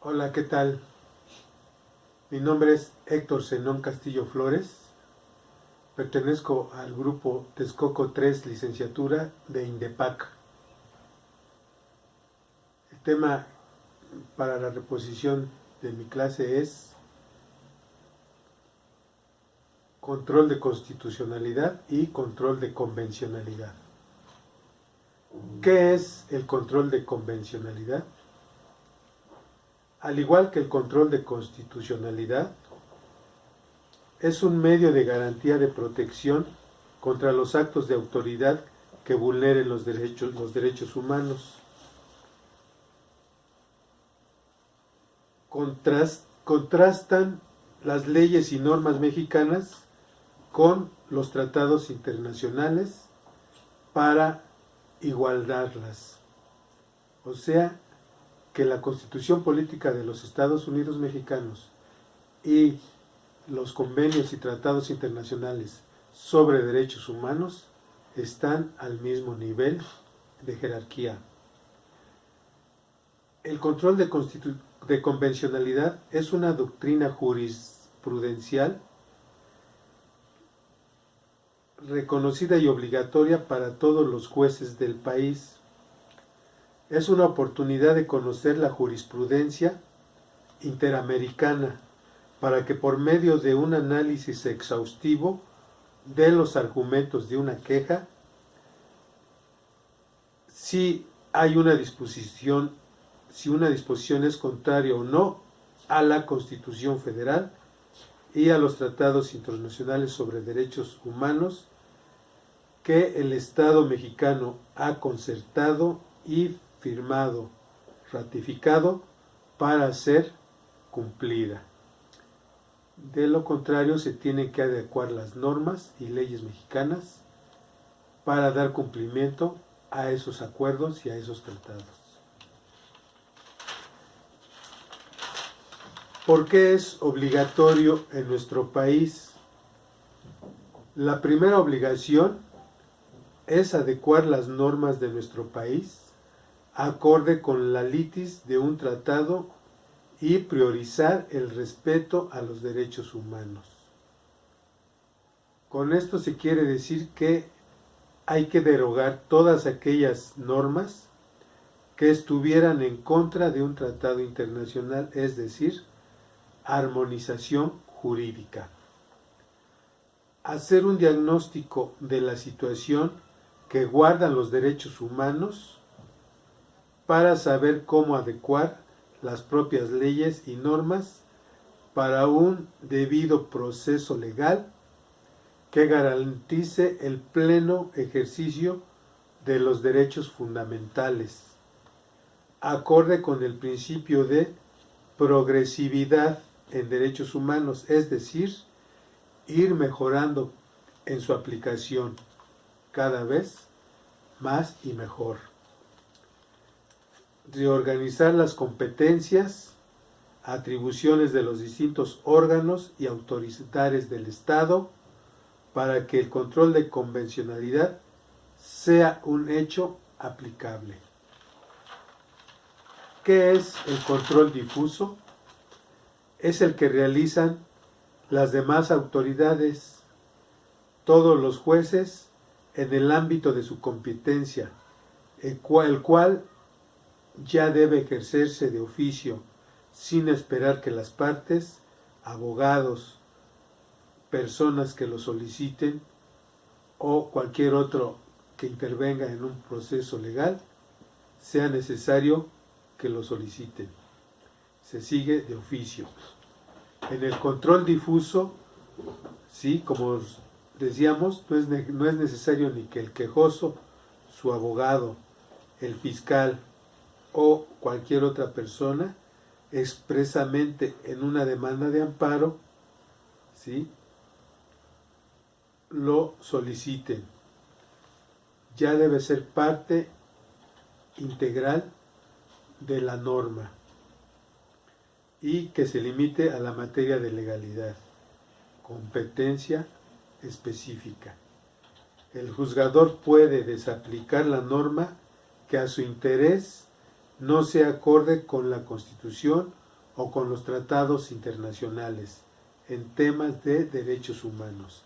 Hola, ¿qué tal? Mi nombre es Héctor Zenón Castillo Flores. Pertenezco al grupo Texcoco 3, licenciatura de INDEPAC. El tema para la reposición de mi clase es control de constitucionalidad y control de convencionalidad. ¿Qué es el control de convencionalidad? Al igual que el control de constitucionalidad, es un medio de garantía de protección contra los actos de autoridad que vulneren los derechos humanos. Contrastan las leyes y normas mexicanas con los tratados internacionales para igualarlas. O sea, que la Constitución Política de los Estados Unidos Mexicanos y los convenios y tratados internacionales sobre derechos humanos están al mismo nivel de jerarquía. El control de convencionalidad es una doctrina jurisprudencial reconocida y obligatoria para todos los jueces del país. Es una oportunidad de conocer la jurisprudencia interamericana para que por medio de un análisis exhaustivo de los argumentos de una queja, si una disposición es contraria o no a la Constitución Federal y a los tratados internacionales sobre derechos humanos que el Estado mexicano ha concertado y firmado, ratificado para ser cumplida. De lo contrario, se tienen que adecuar las normas y leyes mexicanas para dar cumplimiento a esos acuerdos y a esos tratados. ¿Por qué es obligatorio en nuestro país? La primera obligación es adecuar las normas de nuestro país acorde con la litis de un tratado y priorizar el respeto a los derechos humanos. Con esto se quiere decir que hay que derogar todas aquellas normas que estuvieran en contra de un tratado internacional, es decir, armonización jurídica. Hacer un diagnóstico de la situación que guardan los derechos humanos para saber cómo adecuar las propias leyes y normas para un debido proceso legal que garantice el pleno ejercicio de los derechos fundamentales, acorde con el principio de progresividad en derechos humanos, es decir, ir mejorando en su aplicación cada vez más y mejor. Reorganizar las competencias, atribuciones de los distintos órganos y autoridades del Estado para que el control de convencionalidad sea un hecho aplicable. ¿Qué es el control difuso? Es el que realizan las demás autoridades, todos los jueces, en el ámbito de su competencia, el cual ya debe ejercerse de oficio, sin esperar que las partes, abogados, personas que lo soliciten o cualquier otro que intervenga en un proceso legal, sea necesario que lo soliciten. Se sigue de oficio. En el control difuso, sí, como decíamos, no es necesario ni que el quejoso, su abogado, el fiscal o cualquier otra persona expresamente en una demanda de amparo, ¿sí?, lo soliciten. Ya debe ser parte integral de la norma y que se limite a la materia de legalidad, competencia específica. El juzgador puede desaplicar la norma que a su interés no se acorde con la Constitución o con los tratados internacionales en temas de derechos humanos.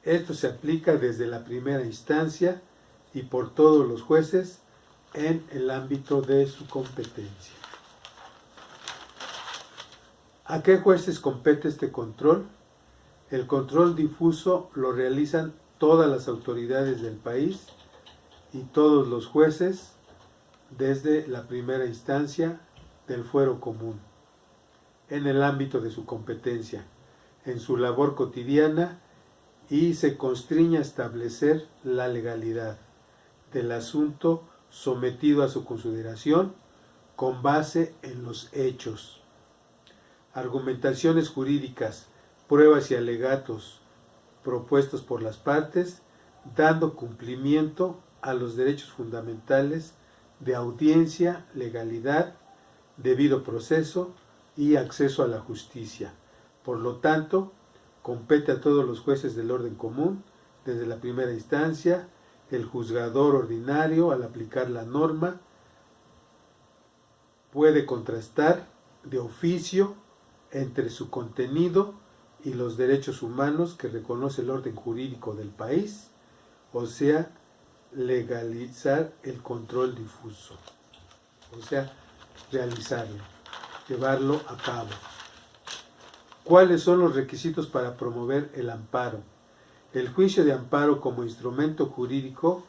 Esto se aplica desde la primera instancia y por todos los jueces en el ámbito de su competencia. ¿A qué jueces compete este control? El control difuso lo realizan todas las autoridades del país y todos los jueces desde la primera instancia del fuero común, en el ámbito de su competencia, en su labor cotidiana, y se constriñe a establecer la legalidad del asunto sometido a su consideración con base en los hechos, argumentaciones jurídicas, pruebas y alegatos propuestos por las partes, dando cumplimiento a los derechos fundamentales de audiencia, legalidad, debido proceso y acceso a la justicia. Por lo tanto, compete a todos los jueces del orden común, desde la primera instancia, el juzgador ordinario, al aplicar la norma, puede contrastar de oficio entre su contenido y los derechos humanos que reconoce el orden jurídico del país, o sea, legalizar el control difuso, o sea, realizarlo, llevarlo a cabo. ¿Cuáles son los requisitos para promover el amparo? El juicio de amparo como instrumento jurídico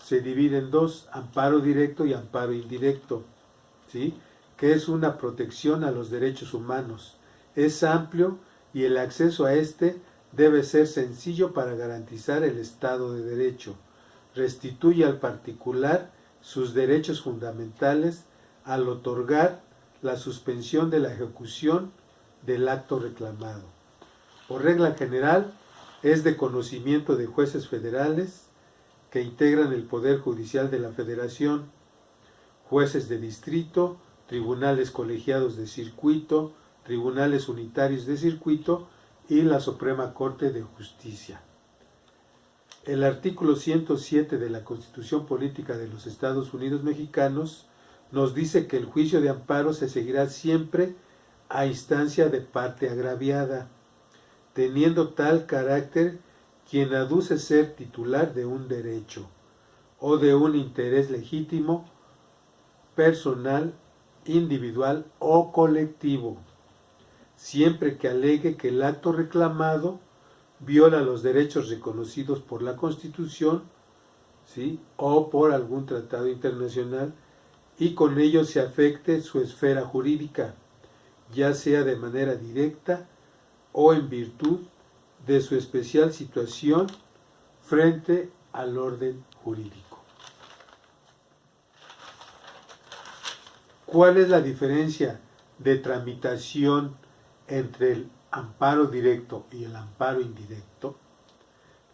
se divide en dos: amparo directo y amparo indirecto, ¿sí?, que es una protección a los derechos humanos. Es amplio y el acceso a este debe ser sencillo para garantizar el Estado de Derecho. Restituye al particular sus derechos fundamentales al otorgar la suspensión de la ejecución del acto reclamado. Por regla general, es de conocimiento de jueces federales que integran el Poder Judicial de la Federación, jueces de distrito, tribunales colegiados de circuito, tribunales unitarios de circuito y la Suprema Corte de Justicia. El artículo 107 de la Constitución Política de los Estados Unidos Mexicanos nos dice que el juicio de amparo se seguirá siempre a instancia de parte agraviada, teniendo tal carácter quien aduce ser titular de un derecho o de un interés legítimo, personal, individual o colectivo, siempre que alegue que el acto reclamado viola los derechos reconocidos por la Constitución, ¿sí?, o por algún tratado internacional, y con ello se afecte su esfera jurídica, ya sea de manera directa o en virtud de su especial situación frente al orden jurídico. ¿Cuál es la diferencia de tramitación entre el amparo directo y el amparo indirecto?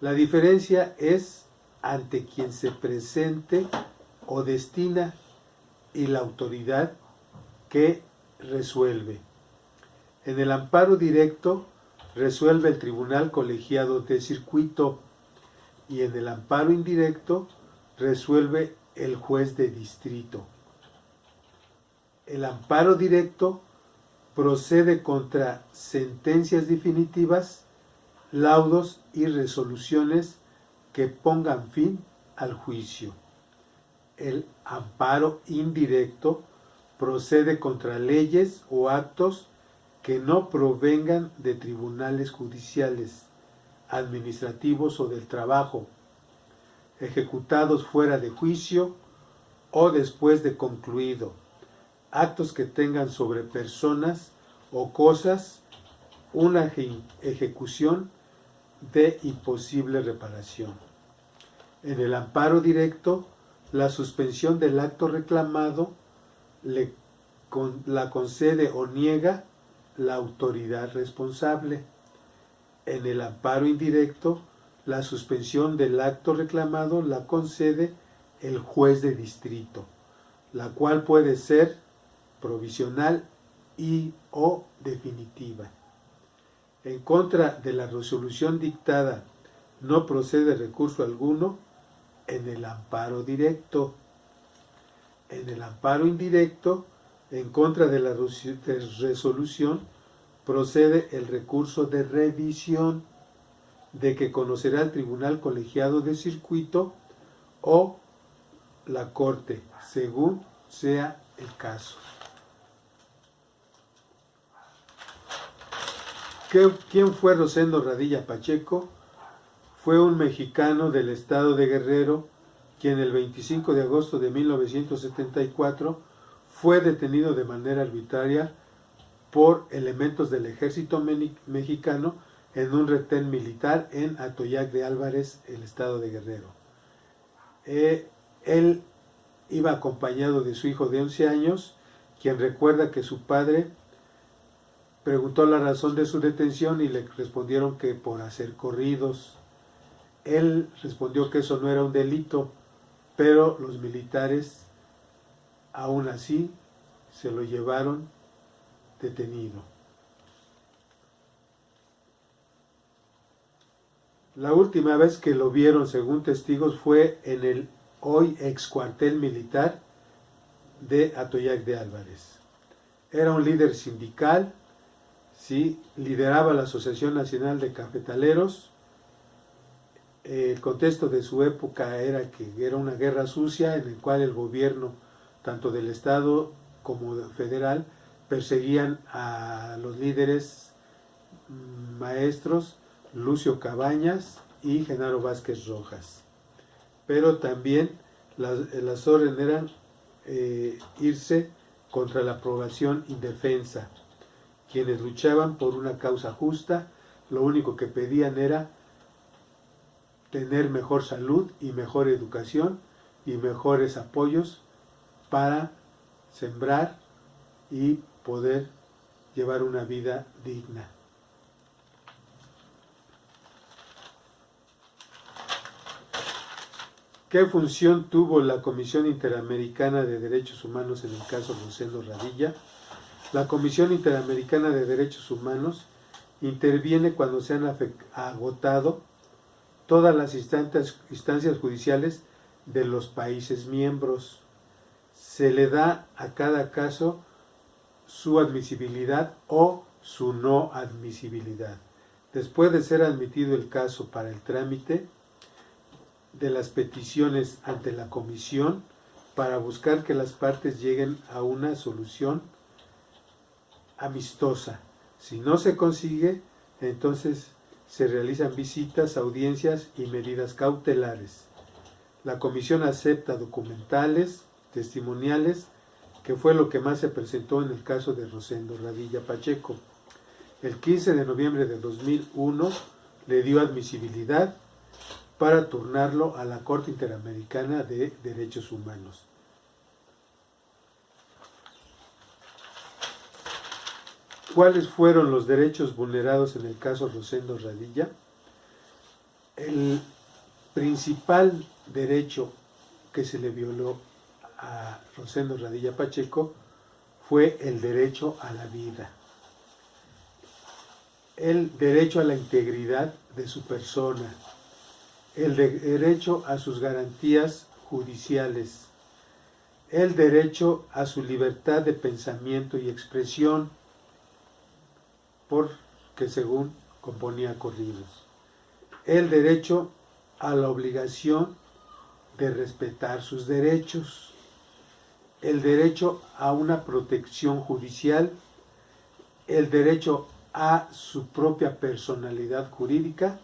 La diferencia es ante quien se presente o destina y la autoridad que resuelve. En el amparo directo resuelve el tribunal colegiado de circuito y en el amparo indirecto resuelve el juez de distrito. El amparo directo procede contra sentencias definitivas, laudos y resoluciones que pongan fin al juicio. El amparo indirecto procede contra leyes o actos que no provengan de tribunales judiciales, administrativos o del trabajo, ejecutados fuera de juicio o después de concluido, actos que tengan sobre personas o cosas una ejecución de imposible reparación. En el amparo directo, la suspensión del acto reclamado la concede o niega la autoridad responsable. En el amparo indirecto, la suspensión del acto reclamado la concede el juez de distrito, la cual puede ser provisional y o definitiva. En contra de la resolución dictada no procede recurso alguno en el amparo directo. En el amparo indirecto, En contra de la resolución procede el recurso de revisión, de que conocerá el Tribunal Colegiado de Circuito o la Corte, según sea el caso. ¿Quién fue Rosendo Radilla Pacheco? Fue un mexicano del estado de Guerrero, quien el 25 de agosto de 1974 fue detenido de manera arbitraria por elementos del ejército mexicano en un retén militar en Atoyac de Álvarez, el estado de Guerrero. Él iba acompañado de su hijo de 11 años, quien recuerda que su padre preguntó la razón de su detención y le respondieron que por hacer corridos. Él respondió que eso no era un delito, pero los militares aún así se lo llevaron detenido. La última vez que lo vieron, según testigos, fue en el hoy ex cuartel militar de Atoyac de Álvarez. Era un líder sindical, ¿sí? Lideraba la Asociación Nacional de Cafetaleros. El contexto de su época era que era una guerra sucia en el cual el gobierno, tanto del Estado como federal, perseguían a los líderes maestros Lucio Cabañas y Genaro Vázquez Rojas. Pero también las órdenes eran irse contra la población indefensa. Quienes luchaban por una causa justa, lo único que pedían era tener mejor salud y mejor educación y mejores apoyos para sembrar y poder llevar una vida digna. ¿Qué función tuvo la Comisión Interamericana de Derechos Humanos en el caso Rosendo Radilla? La Comisión Interamericana de Derechos Humanos interviene cuando se han agotado todas las instancias judiciales de los países miembros. Se le da a cada caso su admisibilidad o su no admisibilidad. Después de ser admitido el caso para el trámite de las peticiones ante la comisión para buscar que las partes lleguen a una solución amistosa. Si no se consigue, entonces se realizan visitas, audiencias y medidas cautelares. La comisión acepta documentales, testimoniales, que fue lo que más se presentó en el caso de Rosendo Radilla Pacheco. El 15 de noviembre de 2001 le dio admisibilidad para turnarlo a la Corte Interamericana de Derechos Humanos. ¿Cuáles fueron los derechos vulnerados en el caso Rosendo Radilla? El principal derecho que se le violó a Rosendo Radilla Pacheco fue el derecho a la vida, el derecho a la integridad de su persona, el derecho a sus garantías judiciales, el derecho a su libertad de pensamiento y expresión, porque según componía corridos, el derecho a la obligación de respetar sus derechos, el derecho a una protección judicial, el derecho a su propia personalidad jurídica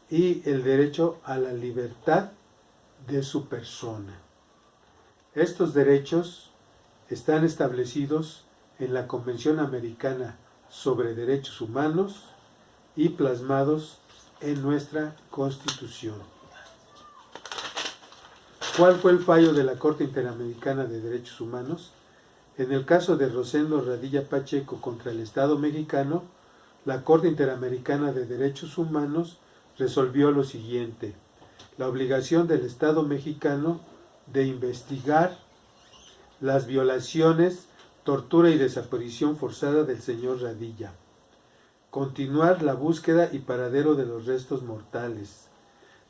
y el derecho a la libertad de su persona. Estos derechos están establecidos en la Convención Americana sobre Derechos Humanos y plasmados en nuestra Constitución. ¿Cuál fue el fallo de la Corte Interamericana de Derechos Humanos? En el caso de Rosendo Radilla Pacheco contra el Estado mexicano, la Corte Interamericana de Derechos Humanos resolvió lo siguiente: la obligación del Estado mexicano de investigar las violaciones, tortura y desaparición forzada del señor Radilla, continuar la búsqueda y paradero de los restos mortales,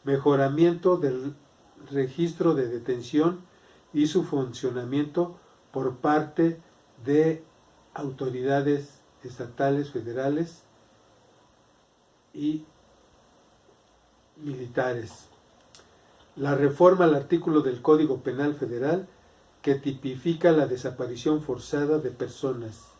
mejoramiento del registro de detención y su funcionamiento por parte de autoridades estatales, federales y militares. La reforma al artículo del Código Penal Federal que tipifica la desaparición forzada de personas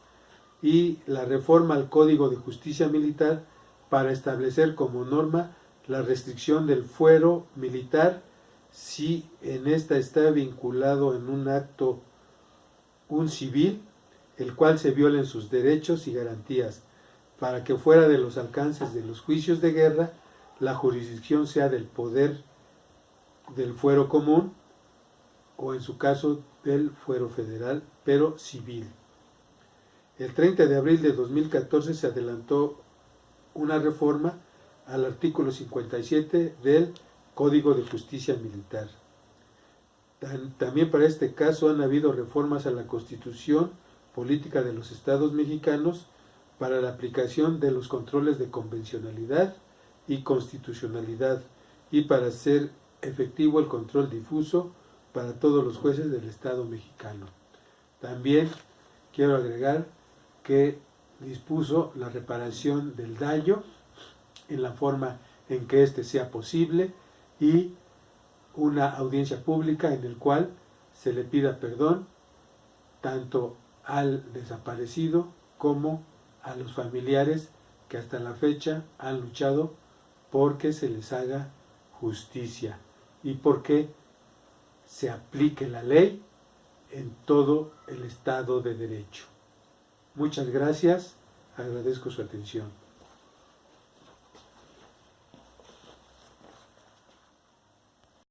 y la reforma al Código de Justicia Militar para establecer como norma la restricción del fuero militar si en esta está vinculado en un acto un civil, el cual se violen sus derechos y garantías, para que fuera de los alcances de los juicios de guerra, la jurisdicción sea del poder del fuero común o en su caso del fuero federal, pero civil. El 30 de abril de 2014 se adelantó una reforma al artículo 57 del Código de Justicia Militar. También para este caso han habido reformas a la Constitución Política de los Estados Mexicanos para la aplicación de los controles de convencionalidad y constitucionalidad y para hacer efectivo el control difuso para todos los jueces del Estado mexicano. También quiero agregar que dispuso la reparación del daño en la forma en que éste sea posible y una audiencia pública en el cual se le pida perdón tanto al desaparecido como a los familiares que hasta la fecha han luchado porque se les haga justicia y porque se aplique la ley en todo el Estado de Derecho. Muchas gracias, agradezco su atención.